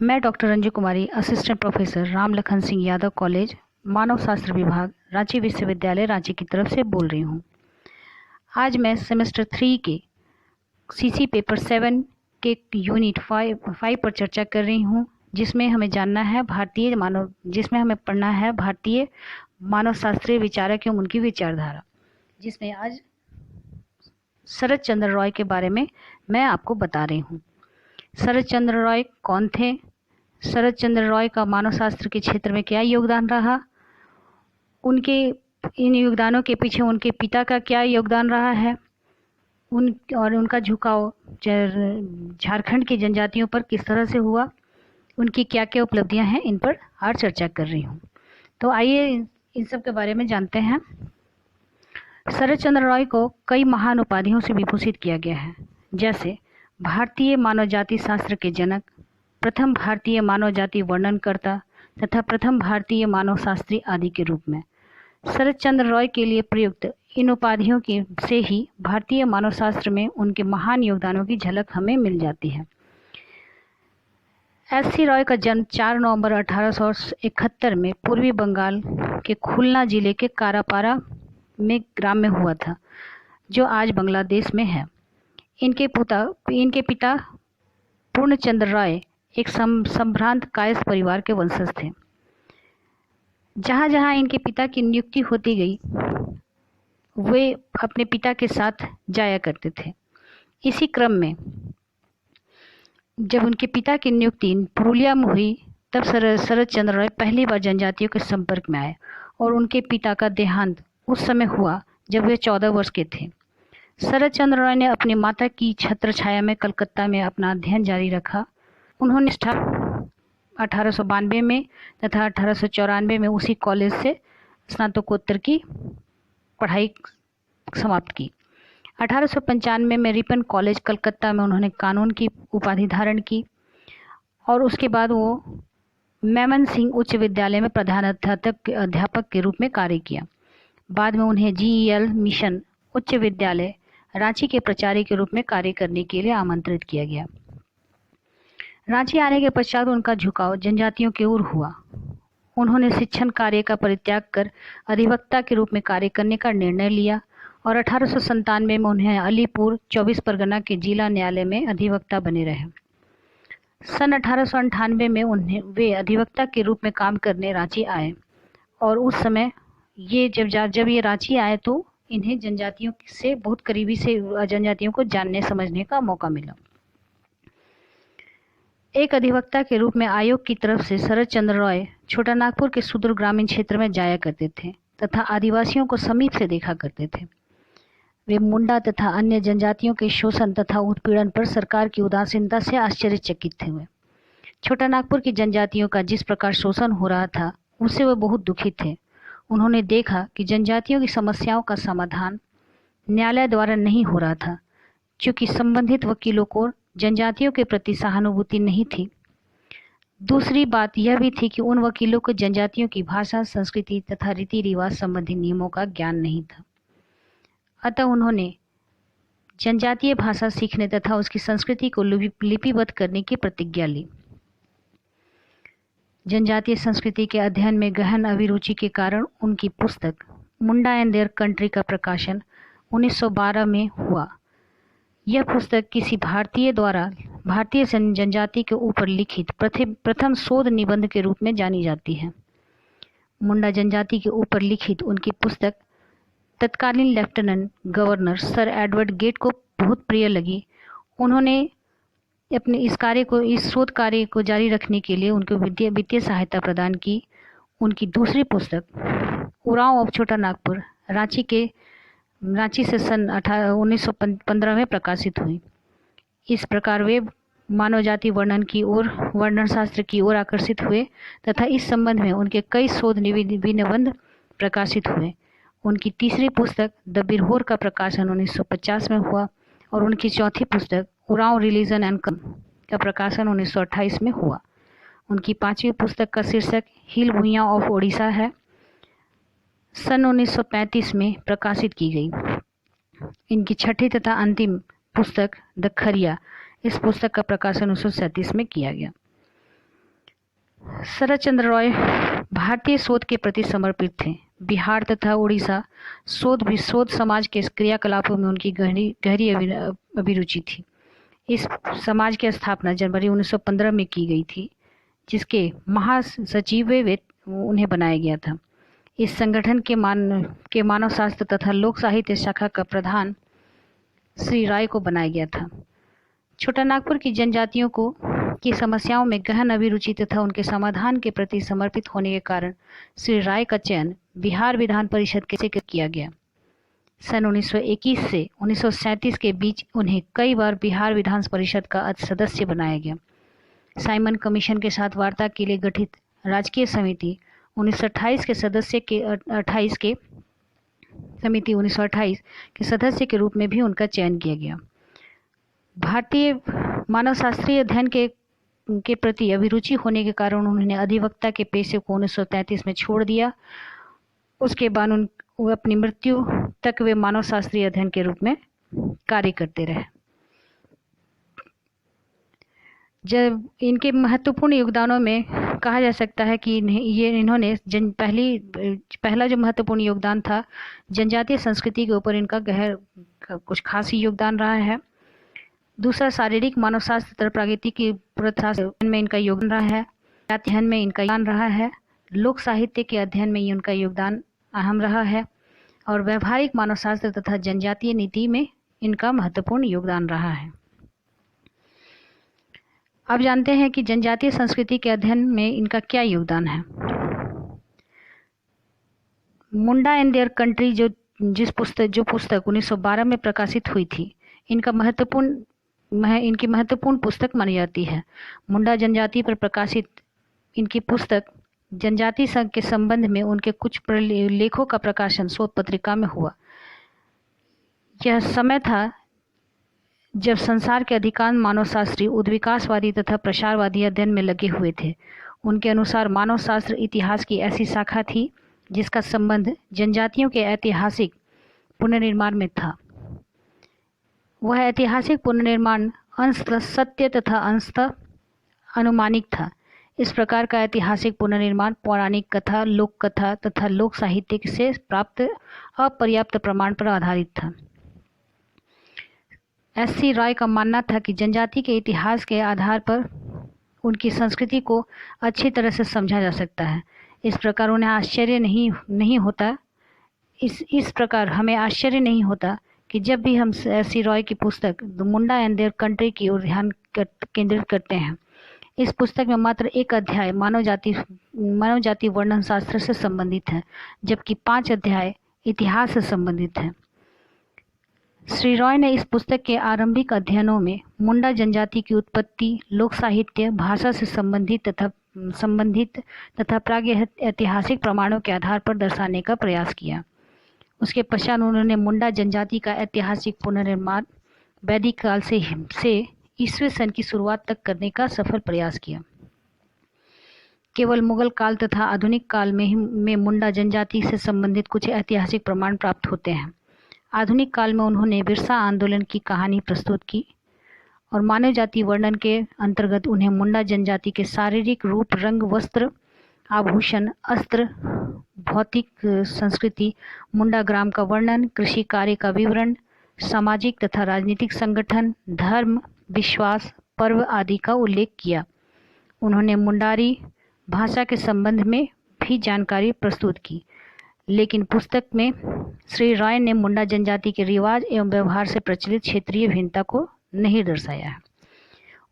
मैं doctor Ranju Kumari, assistant professor Ram Lakhan Singh Yadav college, मानव शास्त्र विभाग, रांची विश्वविद्यालय रांची की तरफ से बोल रही हूँ। आज मैं सेमेस्टर 3 के सीसी पेपर 7 के यूनिट 5 पर चर्चा कर रही हूँ, जिसमें हमें पढ़ना है भारतीय मानव शास्त्रीय विचारक एवं उनकी विचारधारा, जिसमें आज शरद चंद्र रॉय के बारे में मैं आपको बता रही हूँ। शरद चंद्र रॉय कौन थे? शरद चंद्र रॉय का मानव शास्त्र के क्षेत्र में क्या योगदान रहा? इन योगदानों के पीछे उनके पिता का क्या योगदान रहा है? उनका झुकाव झारखंड की जनजातियों पर किस तरह से हुआ? उनकी क्या क्या उपलब्धियां हैं, इन पर आज चर्चा कर रही हूँ। तो आइए इन सब के बारे में जानते हैं। शरद चंद्र रॉय को कई महान उपाधियों से विभूषित किया गया है, जैसे भारतीय मानव जाति शास्त्र के जनक, प्रथम भारतीय मानव जाति वर्णनकर्ता तथा प्रथम भारतीय मानव शास्त्री आदि के रूप में। शरद चंद्र रॉय के लिए प्रयुक्त इन उपाधियों की से ही भारतीय मानव शास्त्र में उनके महान योगदानों की झलक हमें मिल जाती है। एस.सी. रॉय का जन्म 4 नवंबर 1871 में पूर्वी बंगाल के खुलना जिले के कारापारा में ग्राम में हुआ था, जो आज बांग्लादेश में है। इनके पिता पूर्णचंद्र रॉय एक संभ्रांत कायस्थ परिवार के वंशज थे। जहाँ जहाँ इनके पिता की नियुक्ति होती गई, वे अपने पिता के साथ जाया करते थे। इसी क्रम में जब उनके पिता की नियुक्ति पुरुलिया में हुई, तब शरद चंद्र रॉय पहली बार जनजातियों के संपर्क में आए और उनके पिता का देहांत उस समय हुआ जब वे 14 वर्ष के थे। शरद चंद्र रॉय ने अपनी माता की छत्र छाया में कलकत्ता में अपना अध्ययन जारी रखा। उन्होंने 1892 में तथा 1894 में उसी कॉलेज से स्नातकोत्तर की पढ़ाई समाप्त की। 1895 में रिपन कॉलेज कलकत्ता में उन्होंने कानून की उपाधि धारण की और उसके बाद वो मेमन सिंह उच्च विद्यालय में प्रधान अध्यापक के रूप में कार्य किया। बाद में उन्हें GEL मिशन उच्च विद्यालय रांची के प्राचार्य के रूप में कार्य करने के लिए आमंत्रित किया गया। रांची आने के पश्चात उनका झुकाव जनजातियों की ओर हुआ। उन्होंने शिक्षण कार्य का परित्याग कर अधिवक्ता के रूप में कार्य करने का निर्णय लिया और 1897 में उन्हें अलीपुर 24 परगना के जिला न्यायालय में अधिवक्ता बने रहे। सन 1898 में वे अधिवक्ता के रूप में काम करने रांची आए और उस समय जब ये रांची आए तो इन्हें जनजातियों से बहुत करीबी से जनजातियों को जानने समझने का मौका मिला। एक अधिवक्ता के रूप में आयोग की तरफ से शरद चंद्र रॉय छोटा नागपुर के सुदूर ग्रामीण क्षेत्र में जाया करते थे तथा आदिवासियों को समीप से देखा करते थे। वे मुंडा तथा अन्य जनजातियों के शोषण तथा उत्पीड़न पर सरकार की उदासीनता से आश्चर्यचकित थे। वे छोटा नागपुर की जनजातियों का जिस प्रकार शोषण हो रहा था, उससे वे बहुत दुखी थे। उन्होंने देखा कि जनजातियों की समस्याओं का समाधान न्यायालय द्वारा नहीं हो रहा था, क्योंकि संबंधित वकीलों को जनजातियों के प्रति सहानुभूति नहीं थी। दूसरी बात यह भी थी कि उन वकीलों को जनजातियों की भाषा, संस्कृति तथा रीति रिवाज संबंधी नियमों का ज्ञान नहीं था। अतः उन्होंने जनजातीय भाषा सीखने तथा उसकी संस्कृति को लिपिबद्ध करने की प्रतिज्ञा ली। जनजातीय संस्कृति के अध्ययन में गहन अभिरुचि के कारण उनकी पुस्तक मुंडा एंड देयर कंट्री का प्रकाशन 1912 में हुआ। यह पुस्तक किसी भारतीय द्वारा भारतीय जनजाति के ऊपर लिखित प्रथम शोध निबंध के रूप में जानी जाती है। मुंडा जनजाति के ऊपर लिखित उनकी पुस्तक तत्कालीन lieutenant governor Sir Edward Gait को बहुत प्रिय लगी। उन्होंने अपने इस शोध कार्य को जारी रखने के लिए उनको वित्तीय सहायता प्रदान की। उनकी दूसरी पुस्तक उरांव ऑफ छोटा नागपुर रांची से सन 1915 में प्रकाशित हुई। इस प्रकार वे मानव जाति वर्णन शास्त्र की ओर आकर्षित हुए तथा इस संबंध में उनके कई शोध निबंध प्रकाशित हुए। उनकी तीसरी पुस्तक द बिरहोर का प्रकाशन 1950 में हुआ और उनकी चौथी पुस्तक उरांव रिलीजन एंड का प्रकाशन 1928 में हुआ। उनकी पांचवी पुस्तक का शीर्षक हिल भुइयां ऑफ ओडिशा है, सन 1935 में प्रकाशित की गई। इनकी छठी तथा अंतिम पुस्तक द खरिया, इस पुस्तक का प्रकाशन 1937 में किया गया। शरद चंद्र रॉय भारतीय शोध के प्रति समर्पित थे। बिहार तथा उड़ीसा शोध समाज के क्रियाकलापों में उनकी गहरी अभिरुचि थी। इस समाज की स्थापना जनवरी 1915 में की गई थी, जिसके महासचिव उन्हें बनाया गया था। इस संगठन के मानव शास्त्र तथा लोक साहित्य शाखा का प्रधान श्री राय को बनाया गया था। छोटा नागपुर की जनजातियों की समस्याओं में गहन अभिरुचि तथा उनके समाधान के प्रति समर्पित होने के कारण श्री राय का चयन बिहार विधान परिषद से किया गया। सन 1921 से 1937 के बीच उन्हें कई बार बिहार विधान परिषद का सदस्य बनाया गया। साइमन कमीशन के साथ वार्ता के लिए गठित राजकीय समिति 1928 के सदस्य के रूप में भी उनका चयन किया गया। भारतीय मानवशास्त्रीय अध्ययन के प्रति अभिरुचि होने के कारण उन्होंने अधिवक्ता के पेशे को 1933 में छोड़ दिया। उसके बाद वो अपनी मृत्यु तक वे मानवशास्त्रीय अध्ययन के रूप में कार्य करते रहे। जब इनके महत्वपूर्ण योगदानों में कहा जा सकता है कि इन्होंने पहला जो महत्वपूर्ण योगदान था, जनजातीय संस्कृति के ऊपर इनका कुछ खास ही योगदान रहा है। दूसरा, शारीरिक मानवशास्त्र तथा प्राकृतिक प्रथा में इनका योगदान रहा है। अध्ययन में इनका योगदान रहा है। लोक साहित्य के अध्ययन में इनका योगदान अहम रहा है और व्यवहारिक मानवशास्त्र तथा जनजातीय नीति में इनका महत्वपूर्ण योगदान रहा है। अब जानते हैं कि जनजातीय संस्कृति के अध्ययन में इनका क्या योगदान है। मुंडा एंड देयर कंट्री जो पुस्तक 1912 में प्रकाशित हुई थी, इनकी महत्वपूर्ण पुस्तक मानी जाती है। मुंडा जनजाति पर प्रकाशित इनकी पुस्तक जनजाति संघ के संबंध में उनके कुछ लेखों का प्रकाशन शोध पत्रिका में हुआ। यह समय था जब संसार के अधिकांश मानवशास्त्री उद्विकासवादी तथा प्रसारवादी अध्ययन में लगे हुए थे। उनके अनुसार मानवशास्त्र इतिहास की ऐसी शाखा थी जिसका संबंध जनजातियों के ऐतिहासिक पुनर्निर्माण में था। वह ऐतिहासिक पुनर्निर्माण अंशतः सत्य तथा अंशतः अनुमानिक था। इस प्रकार का ऐतिहासिक पुनर्निर्माण पौराणिक कथा, लोक कथा तथा लोक साहित्य से प्राप्त अपर्याप्त प्रमाण पर आधारित था। एस.सी. रॉय का मानना था कि जनजाति के इतिहास के आधार पर उनकी संस्कृति को अच्छी तरह से समझा जा सकता है। इस प्रकार उन्हें आश्चर्य नहीं होता इस प्रकार हमें आश्चर्य नहीं होता कि जब भी हम एस.सी. रॉय की पुस्तक the Munda and their country की ओर ध्यान केंद्रित करते हैं। इस पुस्तक में मात्र एक अध्याय मानव जाति वर्णन शास्त्र से संबंधित है, जबकि 5 अध्याय इतिहास से संबंधित हैं। श्री रॉय ने इस पुस्तक के आरंभिक अध्ययनों में मुंडा जनजाति की उत्पत्ति, लोक साहित्य, भाषा से संबंधित तथा प्रागैतिहासिक प्रमाणों के आधार पर दर्शाने का प्रयास किया। उसके पश्चात उन्होंने मुंडा जनजाति का ऐतिहासिक पुनर्निर्माण वैदिक काल से ईस्वी सन की शुरुआत तक करने का सफल प्रयास किया। केवल मुगल काल तथा आधुनिक काल में मुंडा जनजाति से संबंधित कुछ ऐतिहासिक प्रमाण प्राप्त होते हैं। आधुनिक काल में उन्होंने बिरसा आंदोलन की कहानी प्रस्तुत की और मानव जाति वर्णन के अंतर्गत उन्हें मुंडा जनजाति के शारीरिक रूप, रंग, वस्त्र, आभूषण, अस्त्र, भौतिक संस्कृति, मुंडा ग्राम का वर्णन, कृषि कार्य का विवरण, सामाजिक तथा राजनीतिक संगठन, धर्म, विश्वास, पर्व आदि का उल्लेख किया। उन्होंने मुंडारी भाषा के संबंध में भी जानकारी प्रस्तुत की, लेकिन पुस्तक में श्री रॉय ने मुंडा जनजाति के रिवाज एवं व्यवहार से प्रचलित क्षेत्रीय भिन्नता को नहीं दर्शाया है।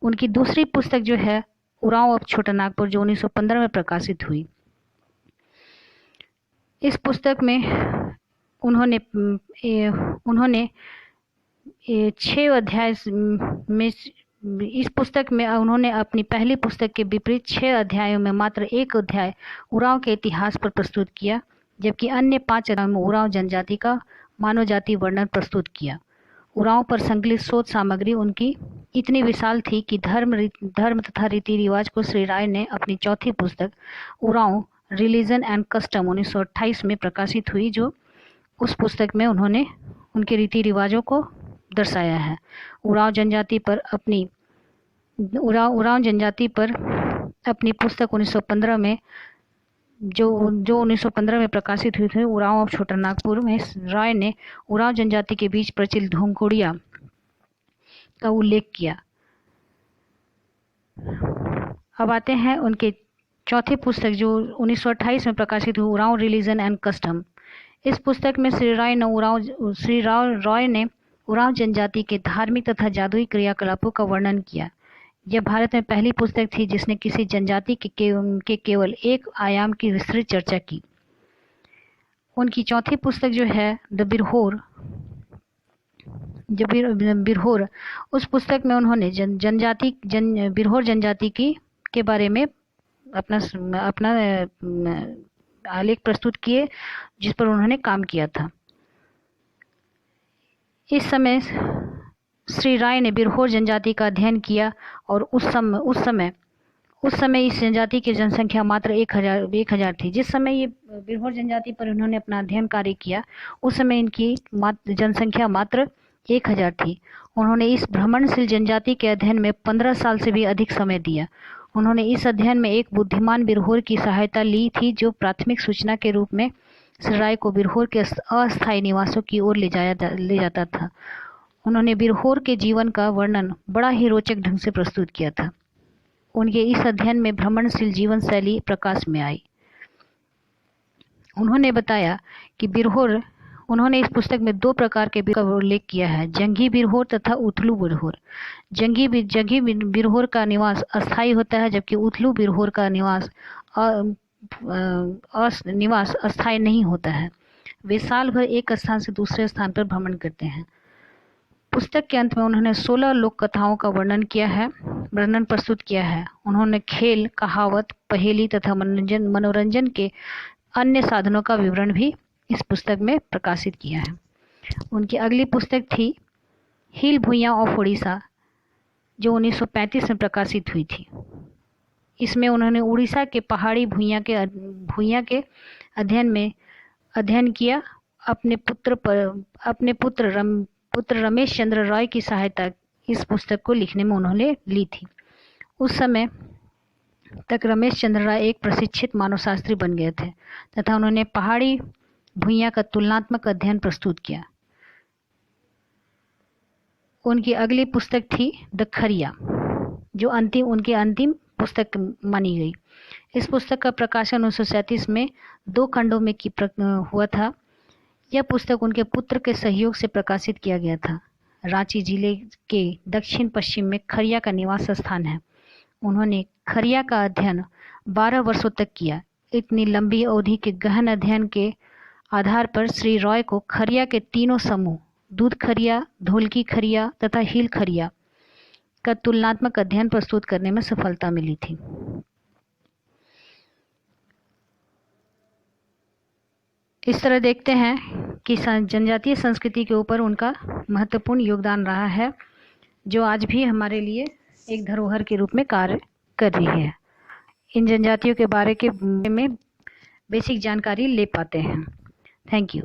उनकी दूसरी पुस्तक जो है उरांव ऑफ छोटा नागपुर, जो 1915 में प्रकाशित हुई। इस पुस्तक में उन्होंने 6 अध्याय में इस पुस्तक में उन्होंने अपनी पहली पुस्तक के विपरीत 6 अध्यायों में मात्र 1 अध्याय उरांव के इतिहास पर प्रस्तुत किया, जबकि अन्य 5 अध्यायों में उरांव जनजाति का मानव जाति वर्णन प्रस्तुत किया। उरांव पर संकलित शोध सामग्री उनकी इतनी विशाल थी कि धर्म तथा रीति रिवाज को श्री राय ने अपनी चौथी पुस्तक उरांव रिलीजन एंड कस्टम 1928 में प्रकाशित हुई, जो उस पुस्तक में उन्होंने उनके रीति रिवाजों को दर्शाया है। उरांव जनजाति पर अपनी पुस्तक 1915 में जो 1915 में प्रकाशित हुई थी, उरांव ऑफ छोटानागपुर में रॉय ने उरांव जनजाति के बीच प्रचलित ढोंगकोड़िया का उल्लेख किया। अब आते हैं उनके चौथी पुस्तक जो 1928 में प्रकाशित हुई, उरांव रिलीजन एंड कस्टम। इस पुस्तक में श्री रॉय ने उरांव जनजाति के धार्मिक तथा जादुई क्रियाकलापों का वर्णन किया। यह भारत में पहली पुस्तक थी जिसने किसी जनजाति के केवल एक आयाम की विस्तृत चर्चा की। उनकी चौथी पुस्तक जो है द बिरहोर, उस पुस्तक में उन्होंने बिरहोर जनजाति के बारे में अपना आलेख प्रस्तुत किए जिस पर उन्होंने काम किया था। इस समय श्री राय ने बिरहोर जनजाति का अध्ययन किया और उस समय इस जनजाति की जनसंख्या मात्र 1000 थी। जिस समय ये बिरहोर जनजाति पर उन्होंने अपना अध्ययन कार्य किया उस समय इनकी जनसंख्या मात्र 1000 थी। उन्होंने इस भ्रमणशील जनजाति के अध्ययन में 15 साल से भी अधिक समय दिया। उन्होंने इस अध्ययन में एक बुद्धिमान बिरहोर की सहायता ली थी जो प्राथमिक सूचना के रूप में श्री राय को बिरहोर के अस्थायी निवासों की ओर ले जाता था। उन्होंने बिरहोर के जीवन का वर्णन बड़ा ही रोचक ढंग से प्रस्तुत किया था। उनके इस अध्ययन में भ्रमणशील जीवन शैली प्रकाश में आई। उन्होंने बताया कि उन्होंने इस पुस्तक में 2 प्रकार के बिरहोर का उल्लेख किया है, जंगी बिरहोर तथा उथलू बिरहोर। जंगी बिरहोर का निवास अस्थायी होता है जबकि उथलू बिरहोर का निवास अस्थायी नहीं होता है। वे साल भर एक स्थान से दूसरे स्थान पर भ्रमण करते हैं। पुस्तक के अंत में उन्होंने 16 लोक कथाओं का वर्णन प्रस्तुत किया है। उन्होंने खेल, कहावत, पहेली तथा मनोरंजन के अन्य साधनों का विवरण भी इस पुस्तक में प्रकाशित किया है। उनकी अगली पुस्तक थी हिल भुइयां ऑफ उड़ीसा जो 1935 में प्रकाशित हुई थी। इसमें उन्होंने उड़ीसा के पहाड़ी भुइयां के अध्ययन किया। अपने पुत्र रमेश चंद्र रॉय की सहायता इस पुस्तक को लिखने में उन्होंने ली थी। उस समय तक रमेश चंद्र रॉय एक प्रशिक्षित मानवशास्त्री बन गए थे तथा उन्होंने पहाड़ी भुइयां का तुलनात्मक अध्ययन प्रस्तुत किया। उनकी अगली पुस्तक थी द खरिया जो उनकी अंतिम पुस्तक मानी गई। इस पुस्तक का प्रकाशन 1937 में 2 खंडों में हुआ था। यह पुस्तक उनके पुत्र के सहयोग से प्रकाशित किया गया था। रांची जिले के दक्षिण पश्चिम में खरिया का निवास स्थान है। उन्होंने खरिया का अध्ययन 12 वर्षों तक किया। इतनी लंबी अवधि के गहन अध्ययन के आधार पर श्री रॉय को खरिया के तीनों समूह दूध खरिया, ढोलकी खरिया तथा हिल खरिया का तुलनात्मक अध्ययन प्रस्तुत करने में सफलता मिली थी। इस तरह देखते हैं कि जनजातीय संस्कृति के ऊपर उनका महत्वपूर्ण योगदान रहा है जो आज भी हमारे लिए एक धरोहर के रूप में कार्य कर रही है। इन जनजातियों के बारे में बेसिक जानकारी ले पाते हैं। Thank you.